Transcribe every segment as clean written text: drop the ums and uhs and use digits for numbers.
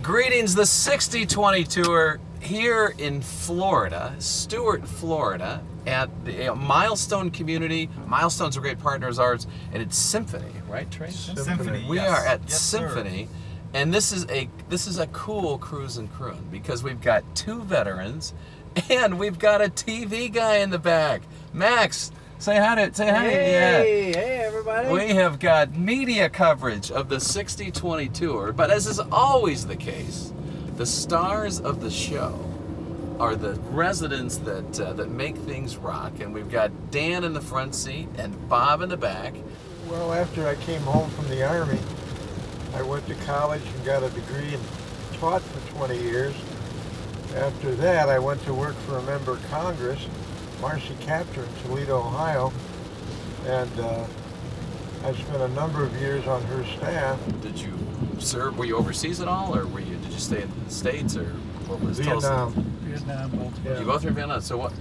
Greetings, the 60/20 tour here in Florida, Stuart, Florida, at the Milestone community. Milestone's a great partner of ours, and it's Symphony, right, Trey? Symphony. We yes. are at yes, Symphony, sir. and this is a cool cruise and croon because we've got two veterans, and we've got a TV guy in the back. Max, say hi to Hey, hey everybody. We have got media coverage of the 60/20 tour, but as is always the case, the stars of the show are the residents that make things rock, and we've got Dan in the front seat and Bob in the back. Well, after I came home from the Army, I went to college and got a degree and taught for 20 years. After that, I went to work for a member of Congress, Marcy Captor in Toledo, Ohio, and I spent a number of years on her staff. Did you serve? Were you overseas at all, or did you stay in the States, or what was Vietnam. Vietnam, both. Yeah. You both were in Vietnam. So what?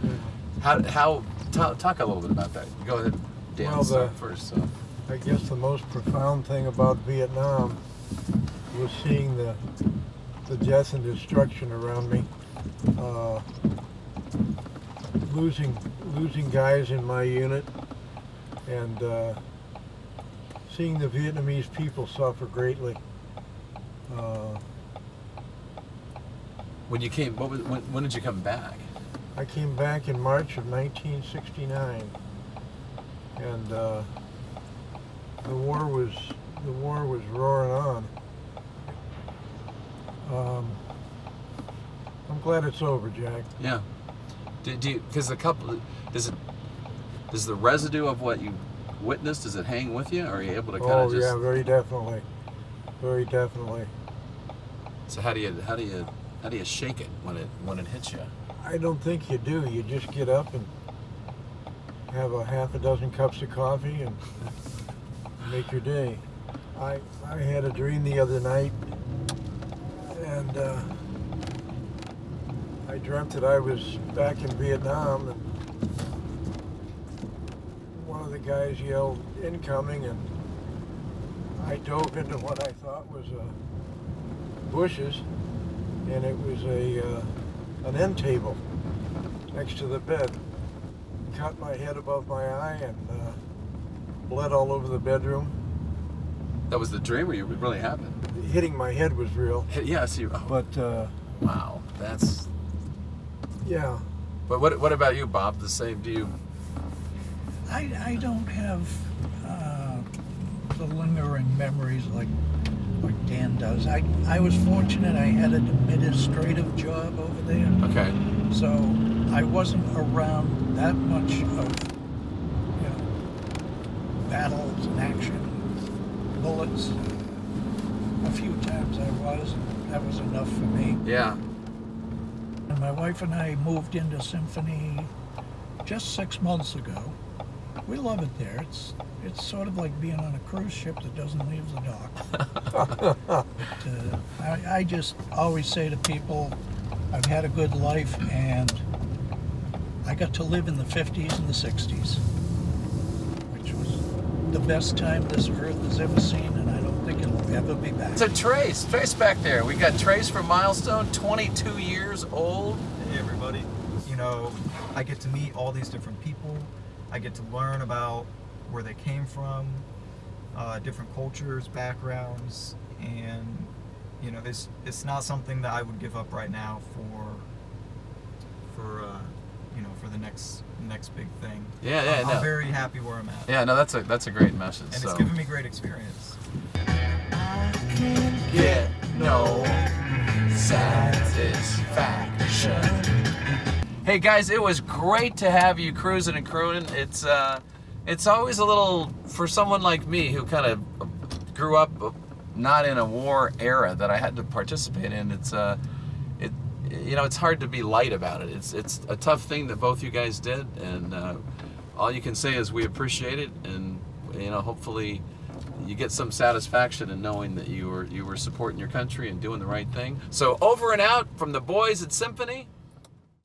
Talk a little bit about that. Go ahead, Dan. Well, first. I guess the most profound thing about Vietnam was seeing the death and destruction around me. Losing guys in my unit, and seeing the Vietnamese people suffer greatly. When you came, when did you come back? I came back in March of 1969, and the war was roaring on. I'm glad it's over, Jack. Yeah. Because does the residue of what you witnessed, does it hang with you, or are you able to kind of just? Oh yeah, very definitely, very definitely. So how do you shake it when it hits you? I don't think you do. You just get up and have a half a dozen cups of coffee and make your day. I had a dream the other night, and I dreamt that I was back in Vietnam, and one of the guys yelled incoming, and I dove into what I thought was bushes, and it was an end table next to the bed. Cut my head above my eye and bled all over the bedroom. That was the dream, or it really happened? Hitting my head was real. Yes, But wow, that's. yeah. But what about you, Bob? The same? Do you? I don't have the lingering memories like Dan does. I was fortunate. I had an administrative job over there. Okay. So I wasn't around that much of, battles and action, bullets. A few times I was, and that was enough for me. Yeah. And my wife and I moved into Symphony just 6 months ago. We love it there. It's sort of like being on a cruise ship that doesn't leave the dock. But, I just always say to people, I've had a good life, and I got to live in the 50s and the 60s, which was the best time this earth has ever seen, and I don't think it'll ever be back. So Trace back there. We got Trace from Milestone, 22 years old. Hey everybody. I get to meet all these different people. I get to learn about where they came from, different cultures, backgrounds, and it's not something that I would give up right now for the next big thing. Yeah, I'm very happy where I'm at. Yeah, no, that's a great message. And it's given me great experience. I can't get no satisfaction. Hey guys, it was great to have you cruising and crooning. It's always a little, for someone like me who kind of grew up not in a war era that I had to participate in. It's hard to be light about it. It's a tough thing that both you guys did, and all you can say is we appreciate it, and hopefully you get some satisfaction in knowing that you were supporting your country and doing the right thing. So over and out from the boys at Symphony.